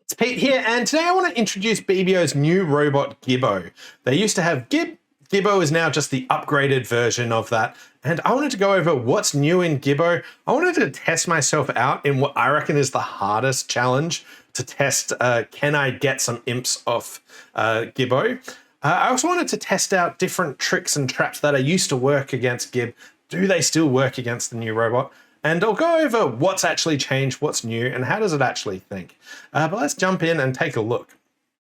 It's Pete here, and today I want to introduce BBO's new robot, Gibo. They used to have Gibo is now just the upgraded version of that, and I wanted to go over what's new in Gibo. I wanted to test myself out in what I reckon is the hardest challenge to test, can I get some imps off Gibo? I also wanted to test out different tricks and traps that I used to work against Gib. Do they still work against the new robot? And I'll go over what's actually changed, what's new, and how does it actually think. But let's jump in and take a look.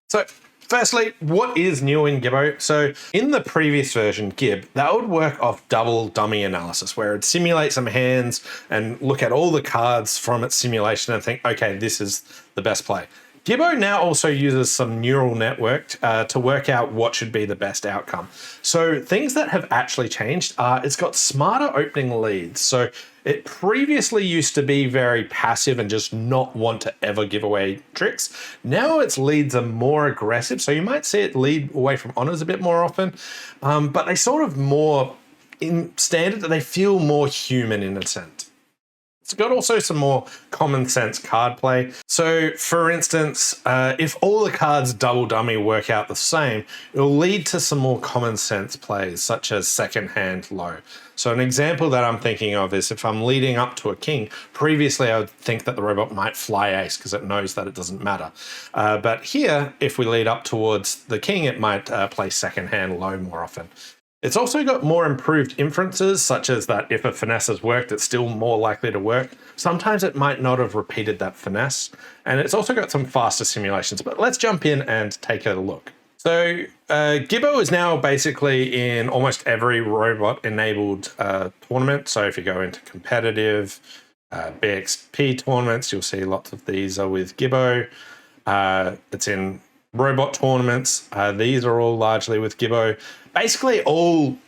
So firstly, what is new in Gibbo? So in the previous version, Gib, that would work off double dummy analysis, where it'd simulate some hands and look at all the cards from its simulation and think, okay, this is the best play. Gibbo now also uses some neural network to work out what should be the best outcome. So things that have actually changed are it's got smarter opening leads. So it previously used to be very passive and just not want to ever give away tricks. Now its leads are more aggressive. So you might see it lead away from honors a bit more often, but they sort of more in standard, they feel more human in a sense. It's got also some more common sense card play. So for instance, if all the cards double dummy work out the same, it'll lead to some more common sense plays, such as second hand low. So an example that I'm thinking of is if I'm leading up to a king, previously I would think that the robot might fly ace because it knows that it doesn't matter. But here, if we lead up towards the king, it might play second hand low more often. It's also got more improved inferences, such as that if a finesse has worked, it's still more likely to work. Sometimes it might not have repeated that finesse. And it's also got some faster simulations, but let's jump in and take a look. So Gibbo is now basically in almost every robot-enabled tournament. So if you go into competitive, BXP tournaments, you'll see lots of these are with Gibbo. It's in robot tournaments. These are all largely with Gibbo. Basically, all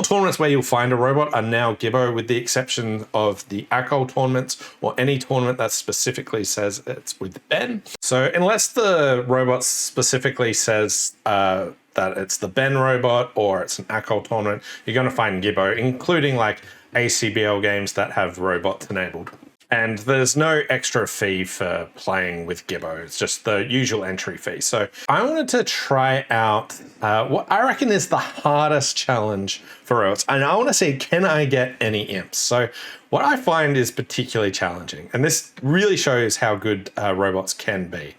tournaments where you'll find a robot are now Gibbo, with the exception of the alcohol tournaments or any tournament that specifically says it's with Ben. So unless the robot specifically says that it's the Ben robot or it's an alcohol tournament, you're going to find Gibbo, including like ACBL games that have robots enabled. And there's no extra fee for playing with Gibbo. It's just the usual entry fee. So I wanted to try out what I reckon is the hardest challenge for robots. And I want to see, can I get any imps? So what I find is particularly challenging, and this really shows how good robots can be,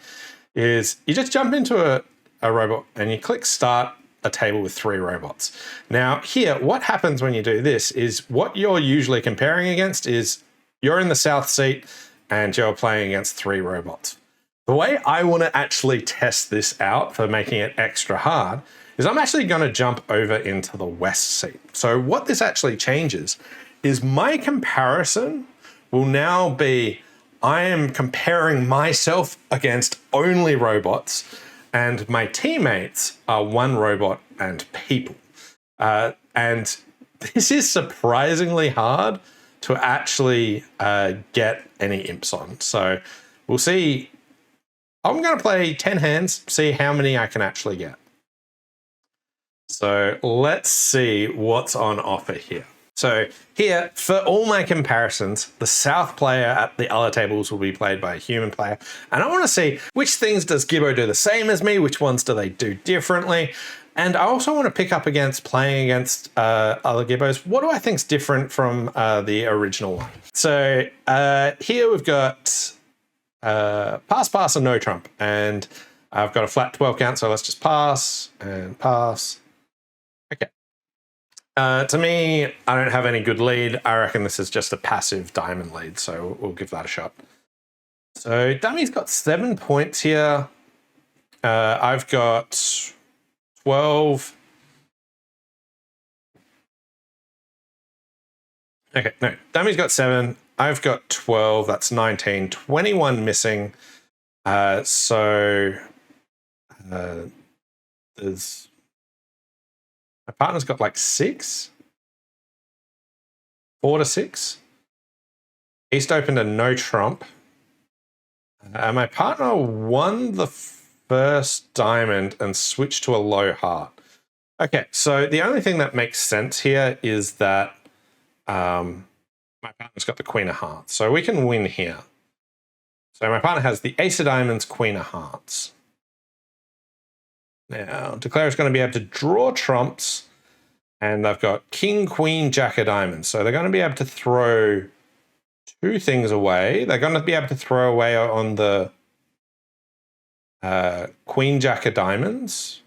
is you just jump into a robot and you click start a table with 3 robots. Now here, what happens when you do this is what you're usually comparing against is you're in the south seat and you're playing against 3 robots. The way I want to actually test this out for making it extra hard is I'm actually going to jump over into the west seat. So what this actually changes is my comparison will now be, I am comparing myself against only robots and my teammates are 1 robot and people. And this is surprisingly hard to actually get any imps on. So we'll see. I'm going to play 10 hands, see how many I can actually get. So let's see what's on offer here. So here, for all my comparisons, the south player at the other tables will be played by a human player. And I want to see which things does Gibbo do the same as me, which ones do they do differently. And I also want to pick up against playing against other Gibbos. What do I think is different from the original one? So here we've got pass, pass, and no trump. And I've got a flat 12 count, so let's just pass and pass. Okay. To me, I don't have any good lead. I reckon this is just a passive diamond lead, so we'll give that a shot. So Dummy's got 7 points here. I've got 12. Okay, no, Dummy's got 7. I've got 12. That's 19. 21 missing. There's my partner's got like 6. 4 to 6. East opened a no trump. My partner won the first diamond and switch to a low heart. Okay, so the only thing that makes sense here is that my partner's got the queen of hearts, so we can win here. So my partner has the ace of diamonds, queen of hearts. Now, declare is going to be able to draw trumps, and they've got king, queen, jack of diamonds. So they're going to be able to throw two things away. They're going to be able to throw away on the queen, jack of diamonds.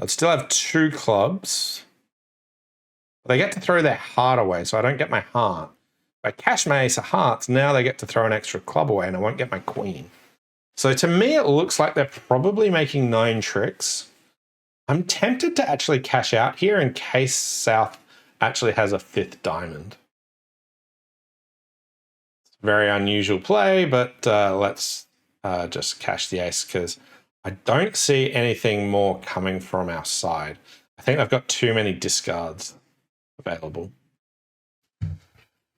I'd still have two clubs. They get to throw their heart away, so I don't get my heart. If I cash my ace of hearts, now they get to throw an extra club away, and I won't get my queen. So to me, it looks like they're probably making 9 tricks. I'm tempted to actually cash out here in case South actually has a 5th diamond. It's a very unusual play, but let's just cash the ace because I don't see anything more coming from our side. I think I've got too many discards available.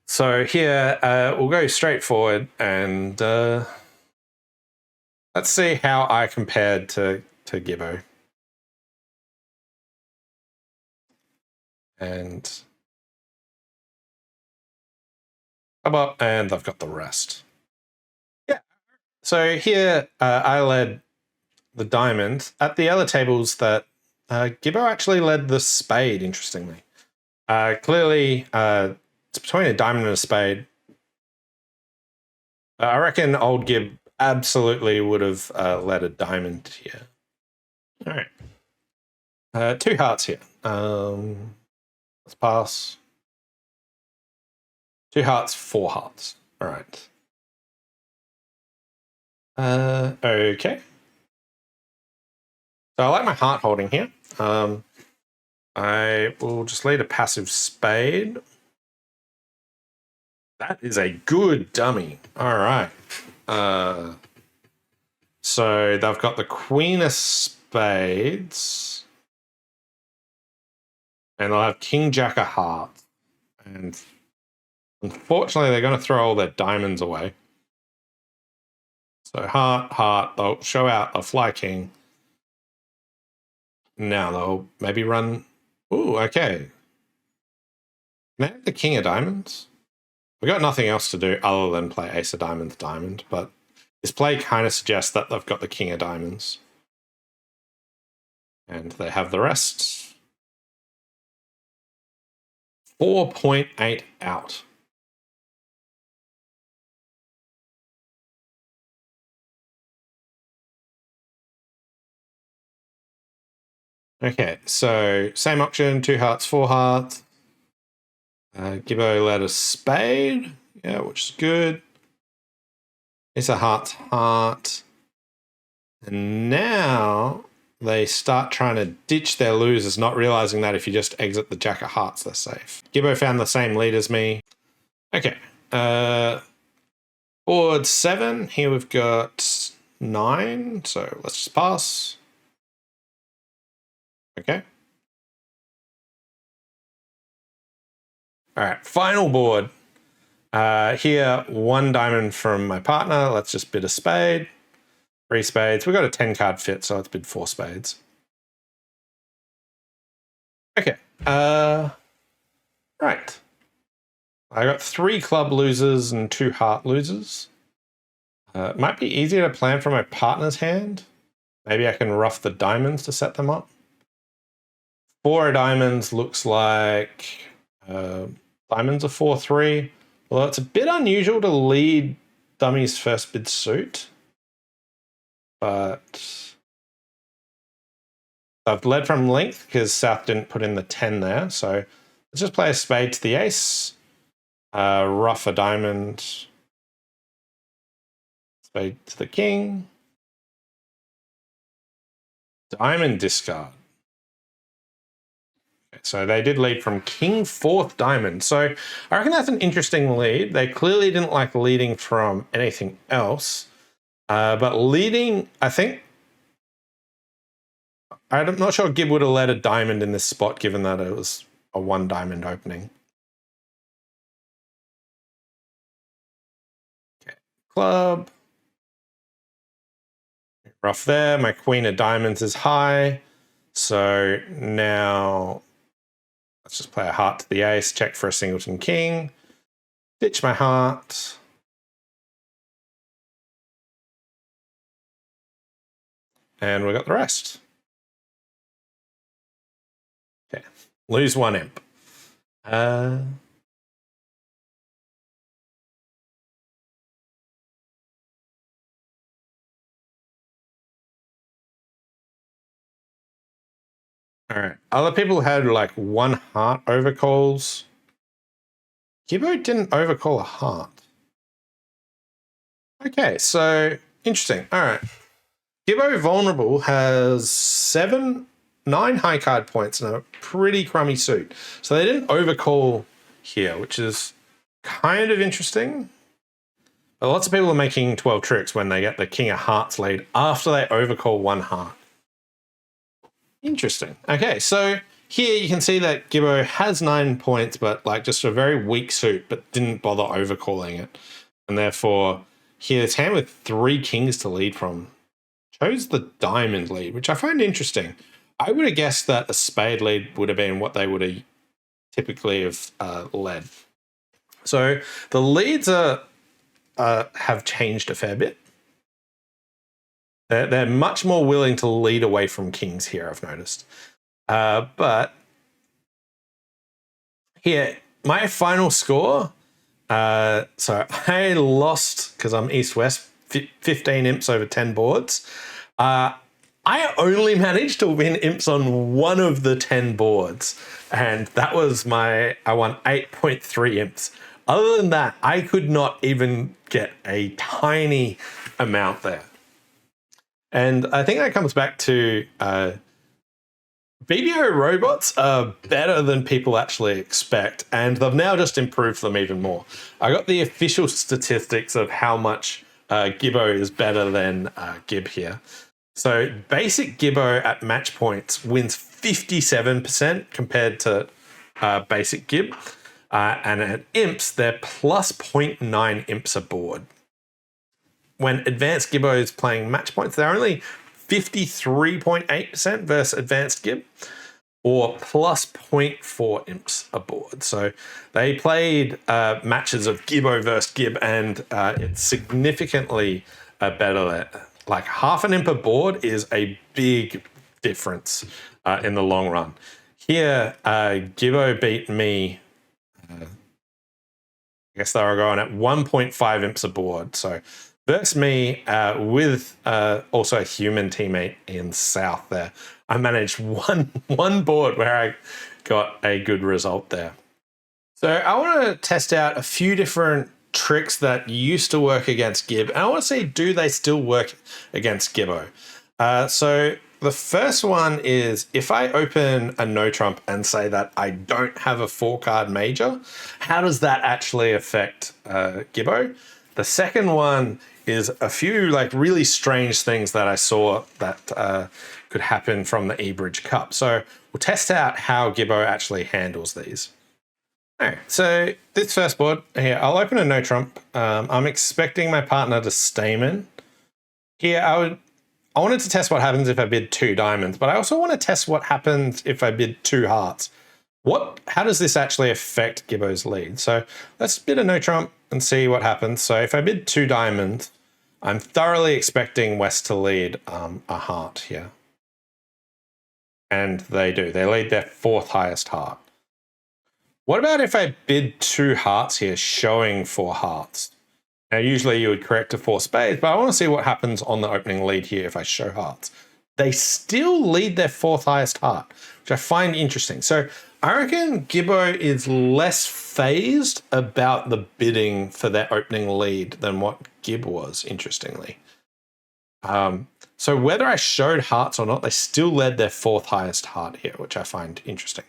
So here, we'll go straight forward and let's see how I compared to Gibbo. And and I've got the rest. Yeah. So here I led the diamond. At the other tables that Gibbo actually led the spade, interestingly. Clearly, it's between a diamond and a spade. I reckon old Gib absolutely would have led a diamond here. All right. 2 hearts here. Let's pass. 2 hearts, 4 hearts. All right. Okay. So I like my heart holding here. I will just lead a passive spade. That is a good dummy. All right. So they've got the queen of spades. And they'll have king, jack of hearts. And unfortunately, they're going to throw all their diamonds away. So heart, heart, they'll show out a fly king. Now they'll maybe run... Ooh, okay. Now the king of diamonds. We've got nothing else to do other than play ace of diamonds, diamond, but this play kind of suggests that they've got the king of diamonds. And they have the rest. 4.8 out. Okay, so same option, 2 hearts, 4 hearts. Gibbo led a spade, yeah, which is good. It's a heart's heart. And now they start trying to ditch their losers, not realizing that if you just exit the jack of hearts, they're safe. Gibbo found the same lead as me. Okay, board 7, here we've got 9, so let's just pass. Okay. All right, final board. Here, 1 diamond from my partner. Let's just bid a spade. 3 spades. We've got a 10-card fit, so let's bid 4 spades. Okay. Right. I got 3 club losers and 2 heart losers. It might be easier to plan from my partner's hand. Maybe I can rough the diamonds to set them up. 4 diamonds looks like diamonds are 4-3. Although it's a bit unusual to lead dummy's first bid suit. But I've led from length because South didn't put in the 10 there. So let's just play a spade to the ace. Rough a diamond. Spade to the king. Diamond discard. So they did lead from king, 4th diamond. So I reckon that's an interesting lead. They clearly didn't like leading from anything else. But leading, I think, I'm not sure Gibb would have led a diamond in this spot given that it was a 1 diamond opening. Okay, club. Rough there. My queen of diamonds is high. So now let's just play a heart to the ace, check for a singleton king, ditch my heart. And we got the rest. Okay, lose 1 imp. All right. Other people had like 1 heart overcalls. Gibo didn't overcall a heart. Okay, so interesting. All right. Gibo Vulnerable has 9 high card points and a pretty crummy suit. So they didn't overcall here, which is kind of interesting. But lots of people are making 12 tricks when they get the King of Hearts lead after they overcall 1 heart. Interesting. Okay, so here you can see that Gibo has 9 points, but like just a very weak suit, but didn't bother overcalling it. And therefore, here it's hand with 3 kings to lead from. Chose the diamond lead, which I find interesting. I would have guessed that a spade lead would have been what they would have typically have led. So the leads have changed a fair bit. They're much more willing to lead away from kings here, I've noticed. But here, my final score, so I lost, because I'm east-west, 15 imps over 10 boards. I only managed to win imps on 1 of the 10 boards, and that was I won 8.3 imps. Other than that, I could not even get a tiny amount there. And I think that comes back to BBO robots are better than people actually expect, and they've now just improved them even more. I got the official statistics of how much Gibo is better than Gib here. So basic Gibo at match points wins 57% compared to basic Gib. And at imps, they're plus 0.9 imps aboard. When advanced Gibo is playing match points, they're only 53.8% versus advanced Gib, or plus 0.4 imps aboard. So they played matches of Gibo versus Gib, and it's significantly better there. Like half an imp aboard is a big difference in the long run. Here, Gibo beat me. I guess they were going at 1.5 imps aboard. So versus me with also a human teammate in South there. I managed one board where I got a good result there. So I want to test out a few different tricks that used to work against Gib, and I want to see, do they still work against Gibbo? So the first one is, if I open a no trump and say that I don't have a 4-card major, how does that actually affect Gibbo? The second one is a few like really strange things that I saw that could happen from the eBridge Cup. So we'll test out how Gibbo actually handles these. All right, so this first board here, I'll open a no trump. I'm expecting my partner to stamen. Here, I wanted to test what happens if I bid 2 diamonds, but I also want to test what happens if I bid 2 hearts. How does this actually affect Gibbo's lead? So let's bid a no trump and see what happens. So if I bid 2 diamonds, I'm thoroughly expecting West to lead a heart here. And they do. They lead their 4th highest heart. What about if I bid 2 hearts here, showing 4 hearts? Now, usually you would correct to 4 spades, but I want to see what happens on the opening lead here if I show hearts. They still lead their 4th highest heart, which I find interesting. So I reckon Gibbo is less phased about the bidding for their opening lead than what Gib was, interestingly. So whether I showed hearts or not, they still led their 4th highest heart here, which I find interesting.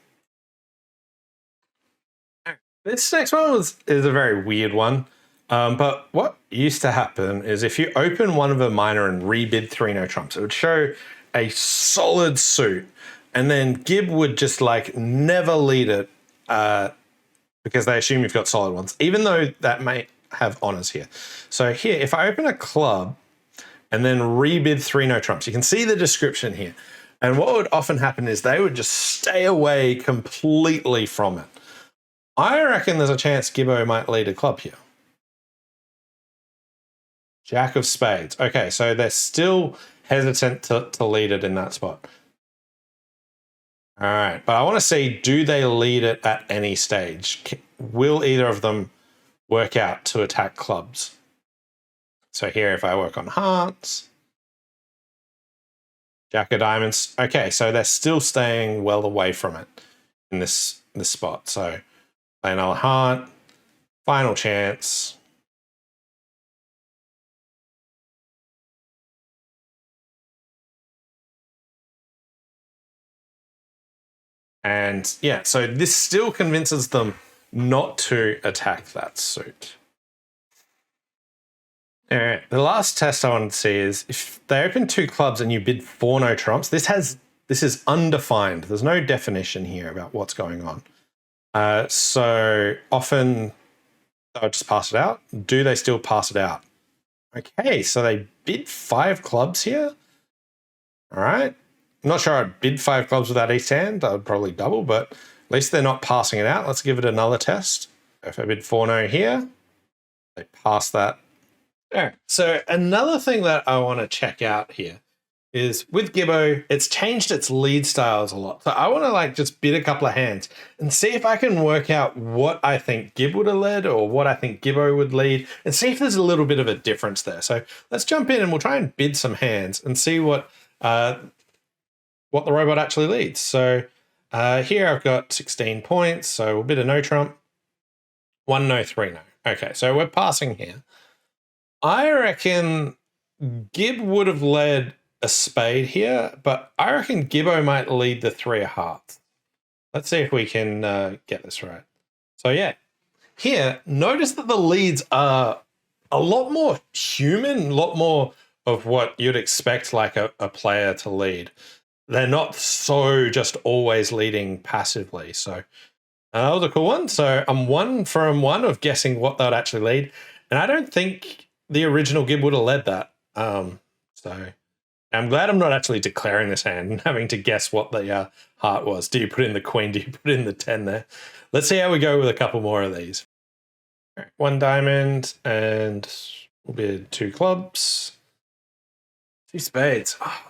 This next one is a very weird one. But what used to happen is if you open one of a minor and rebid 3 no trumps, it would show a solid suit, and then Gib would just like never lead it because they assume you've got solid ones, even though that may have honors here. So here, if I open a club and then rebid 3 no trumps, you can see the description here. And what would often happen is they would just stay away completely from it. I reckon there's a chance Gibbo might lead a club here. Jack of spades. Okay, so they're still hesitant to lead it in that spot. All right, but I want to see, do they lead it at any stage? Will either of them work out to attack clubs? So here, if I work on hearts, Jack of diamonds. Okay, so they're still staying well away from it in this spot. So play another heart, final chance. And yeah, so this still convinces them not to attack that suit. All right, the last test I want to see is if they open 2 clubs and you bid 4 no trumps, this is undefined. There's no definition here about what's going on. So often they'll just pass it out. Do they still pass it out? Okay, so they bid 5 clubs here. All right. I'm not sure I'd bid 5 clubs with that ace hand. I would probably double, but at least they're not passing it out. Let's give it another test. If I bid 4 no here, they pass that. All right. So another thing that I want to check out here is with Gibbo, it's changed its lead styles a lot. So I want to just bid a couple of hands and see if I can work out what I think Gib would have led or what I think Gibbo would lead and see if there's a little bit of a difference there. So let's jump in and we'll try and bid some hands and see what the robot actually leads. So here I've got 16 points. So we'll bid a no trump, 1 no, 3 no. Okay, so we're passing here. I reckon Gib would have led a spade here, but I reckon Gibbo might lead the 3 of hearts. Let's see if we can get this right. So yeah, here, notice that the leads are a lot more human, a lot more of what you'd expect like a player to lead. They're not so just always leading passively. So that was a cool one. So I'm 1 from 1 of guessing what they'd actually lead. And I don't think the original Gib would have led that. So I'm glad I'm not actually declaring this hand and having to guess what the heart was. Do you put in the queen? Do you put in the 10 there? Let's see how we go with a couple more of these. All right, 1 diamond and we'll bid 2 clubs. 2 spades. Oh,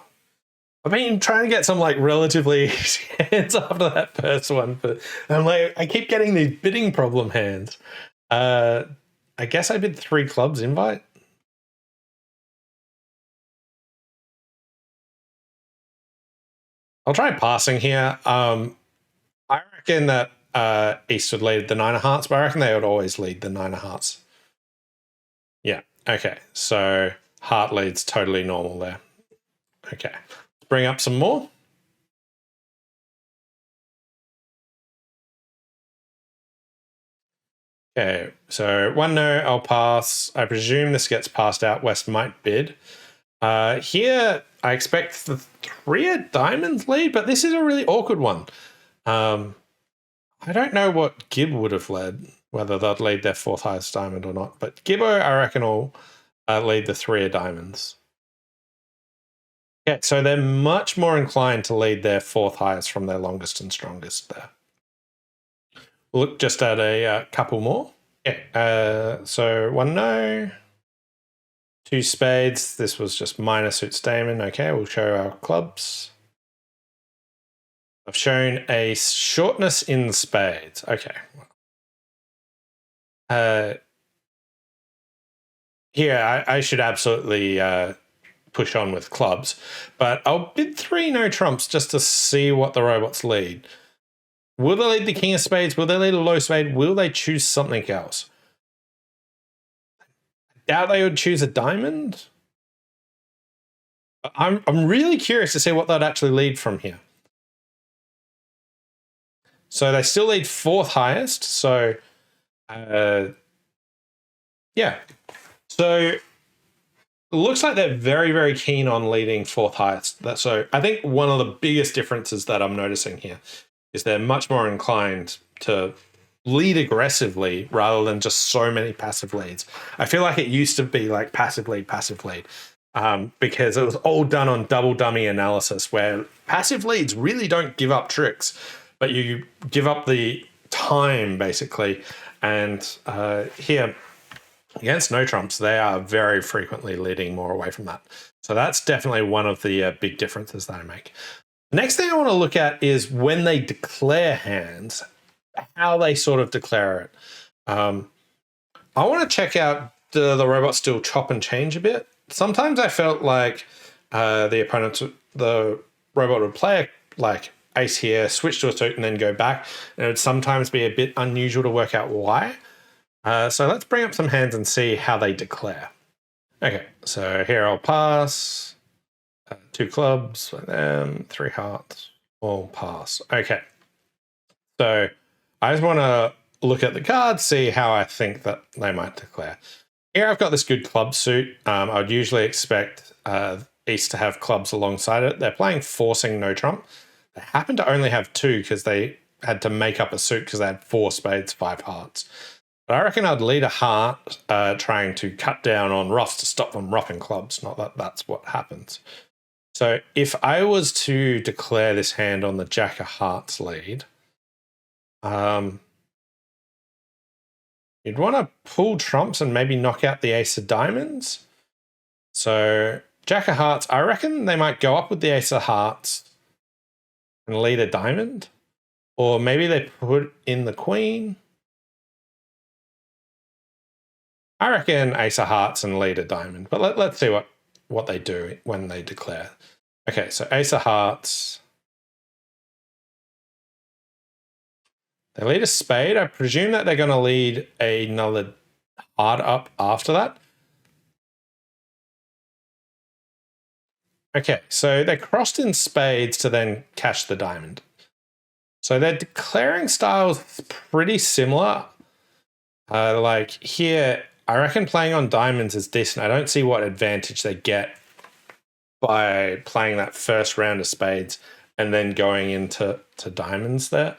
I've been trying to get some relatively easy hands after that first one, but I keep getting these bidding problem hands. I guess I bid 3 clubs invite. I'll try passing here. I reckon that East would lead the 9 of hearts, but I reckon they would always lead the 9 of hearts. Yeah, okay. So heart leads totally normal there. Okay, let's bring up some more. Okay, so 1 no, I'll pass. I presume this gets passed out. West might bid. Here, I expect the 3 of diamonds lead, but this is a really awkward one. I don't know what Gib would have led, whether they'd lead their 4th highest diamond or not, but Gibbo, I reckon, will lead the 3 of diamonds. Yeah, so they're much more inclined to lead their 4th highest from their longest and strongest there. We'll look just at a couple more. Yeah, so 1 no. 2 spades. This was just minor suits Damon. Okay, we'll show our clubs. I've shown a shortness in spades. Okay. Here, I should absolutely push on with clubs, but I'll bid 3 no trumps just to see what the robots lead. Will they lead the king of spades? Will they lead a low spade? Will they choose something else? Doubt they would choose a diamond. I'm really curious to see what they'd actually lead from here. So they still lead 4th highest. So, yeah. So it looks like they're very, very keen on leading 4th highest. So I think one of the biggest differences that I'm noticing here is they're much more inclined to lead aggressively rather than just so many passive leads. I feel like it used to be like passive lead, because it was all done on double dummy analysis where passive leads really don't give up tricks, but you give up the time basically. And here, Against no trumps, they are very frequently leading more away from that. So that's definitely one of the big differences that I make. The next thing I want to look at is when they declare hands, how they sort of declare it. I want to check out, do the robots still chop and change a bit? Sometimes I felt like the robot would play like ace here, switch to a suit, and then go back. And it would sometimes be a bit unusual to work out why. So let's bring up some hands and see how they declare. Okay, so here I'll pass. 2 clubs, 3 hearts, all pass. Okay, so I just want to look at the cards, see how I think that they might declare. Here I've got this good club suit. I would usually expect East to have clubs alongside it. They're playing forcing no trump. They happen to only have 2 because they had to make up a suit because they had 4 spades, 5 hearts. But I reckon I'd lead a heart trying to cut down on roughs to stop them roughing clubs. Not that that's what happens. So if I was to declare this hand on the Jack of Hearts lead, you'd want to pull trumps and maybe knock out the Ace of Diamonds. So Jack of Hearts, I reckon they might go up with the Ace of Hearts and lead a diamond. Or maybe they put in the Queen. I reckon Ace of Hearts and lead a diamond. But let's see what they do when they declare. Okay, so Ace of Hearts. They lead a spade. I presume that they're going to lead another heart up after that. Okay, so they crossed in spades to then cash the diamond. So their declaring style is pretty similar. Like here, I reckon playing on diamonds is decent. I don't see what advantage they get by playing that first round of spades and then going into diamonds there.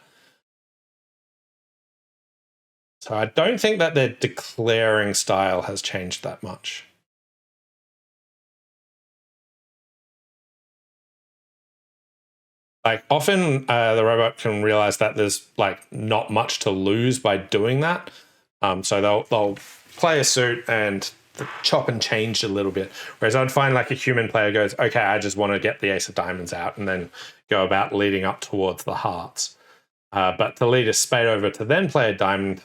So I don't think that their declaring style has changed that much. Like often the robot can realize that there's like not much to lose by doing that. So they'll play a suit and chop and change a little bit. Whereas I'd find like a human player goes, okay, I just want to get the Ace of Diamonds out and then go about leading up towards the hearts. But to lead a spade over to then play a diamond,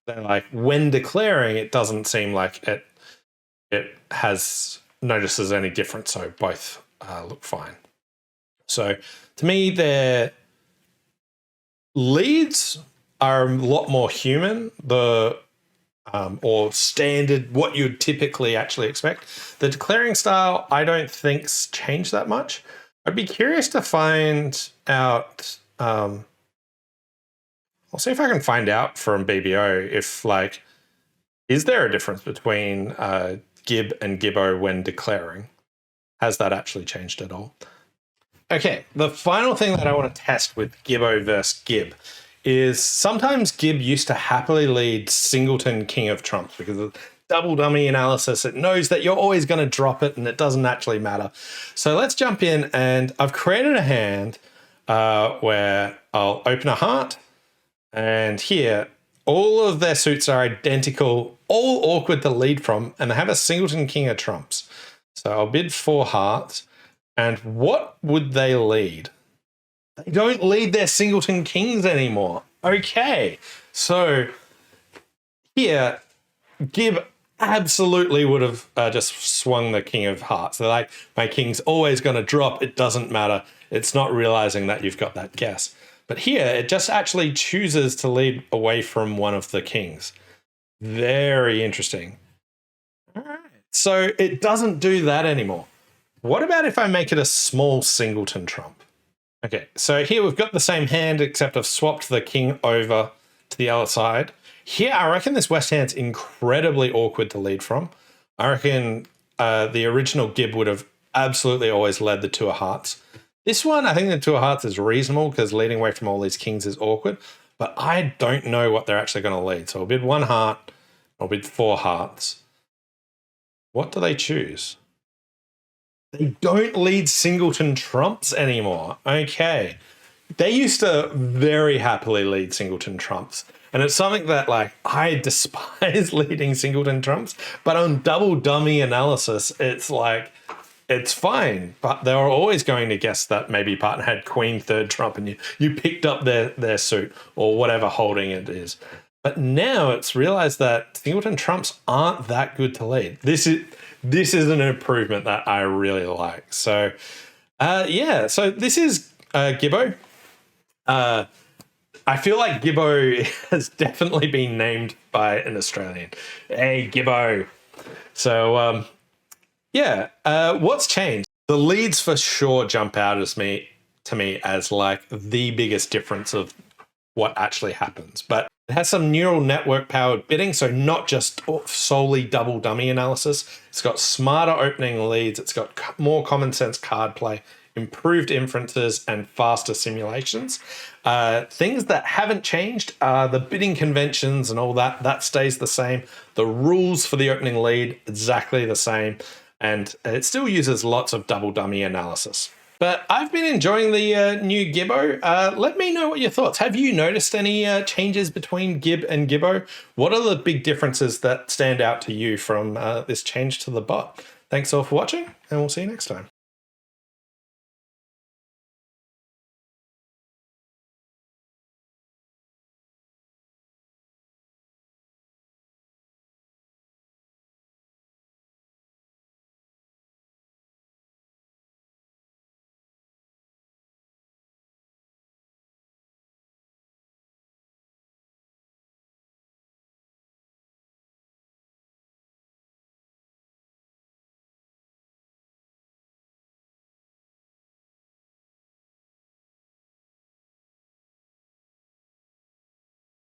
they're like, when declaring, it doesn't seem like it notices any difference. So both look fine. So to me, their leads are a lot more human. Or standard, what you'd typically actually expect. The declaring style, I don't think's changed that much. I'd be curious to find out. I'll see if I can find out from BBO if like, is there a difference between Gib and Gibbo when declaring? Has that actually changed at all? Okay, the final thing that I want to test with Gibbo versus Gib is sometimes Gib used to happily lead singleton king of trumps because of double dummy analysis. It knows that you're always going to drop it and it doesn't actually matter. So let's jump in, and I've created a hand where I'll open a heart, and here all of their suits are identical, all awkward to lead from, and they have a singleton king of trumps. So I'll bid 4 hearts, and what would they lead? They don't lead their singleton kings anymore. Okay, so here, Gib absolutely would have just swung the king of hearts. They're like, my king's always going to drop. It doesn't matter. It's not realizing that you've got that guess. But here, it just actually chooses to lead away from one of the kings. Very interesting. All right, so it doesn't do that anymore. What about if I make it a small singleton trump? Okay, so here we've got the same hand, except I've swapped the king over to the other side. Here, I reckon this West hand's incredibly awkward to lead from. I reckon the original Gib would have absolutely always led the 2 of hearts. This one, I think the 2 of hearts is reasonable because leading away from all these kings is awkward, but I don't know what they're actually going to lead. So I'll bid 1 heart, I'll bid 4 hearts. What do they choose? They don't lead singleton trumps anymore. Okay. They used to very happily lead singleton trumps. And it's something that like I despise leading singleton trumps, but on double dummy analysis, it's like, it's fine, but they're always going to guess that maybe partner had queen third trump and you picked up their suit or whatever holding it is. But now it's realized that singleton trumps aren't that good to lead. This is an improvement that I really like. So yeah, so this is Gibbo. I feel like Gibbo has definitely been named by an Australian. Hey, Gibbo. So yeah, what's changed? The leads for sure jump out to me as like the biggest difference of what actually happens. But it has some neural network powered bidding, so not just solely double dummy analysis. It's got smarter opening leads. It's got more common sense card play, improved inferences, and faster simulations. Things that haven't changed are the bidding conventions and all that. That stays the same. The rules for the opening lead, exactly the same. And it still uses lots of double dummy analysis. But I've been enjoying the new Gibbo. Let me know what your thoughts. Have you noticed any changes between Gib and Gibbo? What are the big differences that stand out to you from this change to the bot? Thanks all for watching, and we'll see you next time.